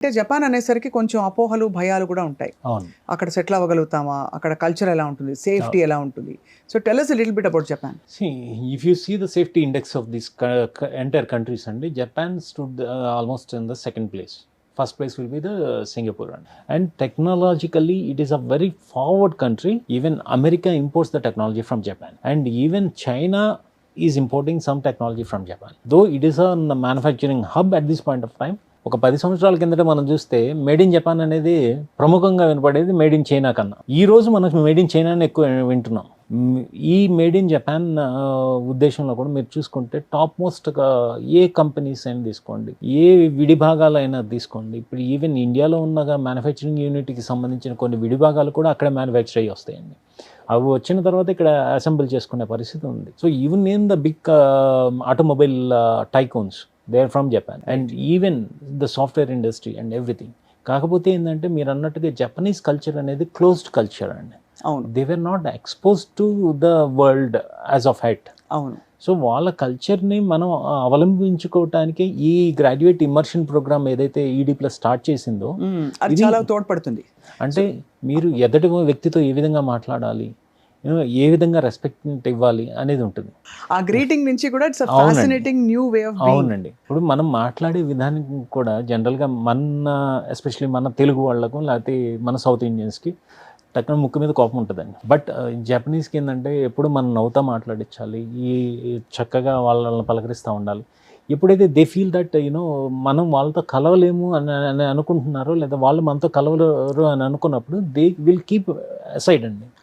అంటే జపాన్ అనేసరికి కొంచెం అపోహలు, భయాలు కూడా ఉంటాయి. అవును. అక్కడ సెటిల్ అవ్వగలుగుతామా? అక్కడ కల్చర్ ఎలా ఉంటుంది? సేఫ్టీ ఎలా ఉంటుంది? So tell us a little bit about Japan. See, if you see the safety index of these entire countries, and Japan stood almost in the second place. First place will be the Singapore. And technologically, it is a very forward country. Even America imports the technology from Japan. And even China is importing some technology from Japan. Though it is a manufacturing hub at this point of time, ఒక 10 సంవత్సరాల కిందట మనం చూస్తే made in Japan అనేది ప్రముఖంగా వినపడేది made in China కన్నా. ఈ రోజు మనం మేడ్ ఇన్ చైనాని ఎక్కువ వింటున్నాం. ఈ మేడ్ ఇన్ జపాన్ ఉద్దేశంలో కూడా మీరు చూసుకుంటే టాప్ మోస్ట్గా ఏ కంపెనీస్ అయినా తీసుకోండి, ఏ విడిభాగాలైనా తీసుకోండి, ఇప్పుడు ఈవెన్ ఇండియాలో ఉన్న మ్యానుఫ్యాక్చరింగ్ యూనిట్కి సంబంధించిన కొన్ని విడిభాగాలు కూడా అక్కడే మ్యానుఫ్యాక్చర్ అయ్యి వస్తాయండి. అవి వచ్చిన తర్వాత ఇక్కడ అసెంబుల్ చేసుకునే పరిస్థితి ఉంది. So even in the big automobile tycoons, they are from Japan, and even the software industry and everything. కాకపోతే ఏంటంటే మీరు అన్నట్టుగా జపనీస్ కల్చర్ అనేది క్లోజ్డ్ కల్చర్ అండి. అవును. They were not exposed to the world as of height. అవును. సో వాళ్ళ కల్చర్ని మనం అవలంబించుకోవటానికి ఈ గ్రాడ్యుయేట్ ఇమ్మర్షన్ ప్రోగ్రామ్ ఏదైతే ఈడీ ప్లస్ స్టార్ట్ చేసిందో అది చాలా తోడ్పడుతుంది. అంటే మీరు ఎదుటి వ్యక్తితో ఏ విధంగా మాట్లాడాలి, ఏ విధంగా రెస్పెక్ట్ ఇవ్వాలి అనేది ఉంటుంది. ఆ గ్రీటింగ్ నుంచి కూడా it's fascinating new way of being. అవునండి. ఇప్పుడు మనం మాట్లాడే విధానం కూడా జనరల్గా ఎస్పెషల్లీ మన తెలుగు వాళ్ళకు లేకపోతే మన సౌత్ ఇండియన్స్కి టక్కున ముక్కు మీద కోపం ఉంటుందండి. బట్ జపనీస్కి ఏంటంటే ఎప్పుడు మనం నవ్వుతా మాట్లాడించాలి, ఈ చక్కగా వాళ్ళని పలకరిస్తూ ఉండాలి. ఎప్పుడైతే దే ఫీల్ దట్ మనం వాళ్ళతో కలవలేము అని అనుకుంటున్నారో, లేదా వాళ్ళు మనతో కలవలేరు అని అనుకున్నప్పుడు దే విల్ కీప్ అసైడ్ అండి.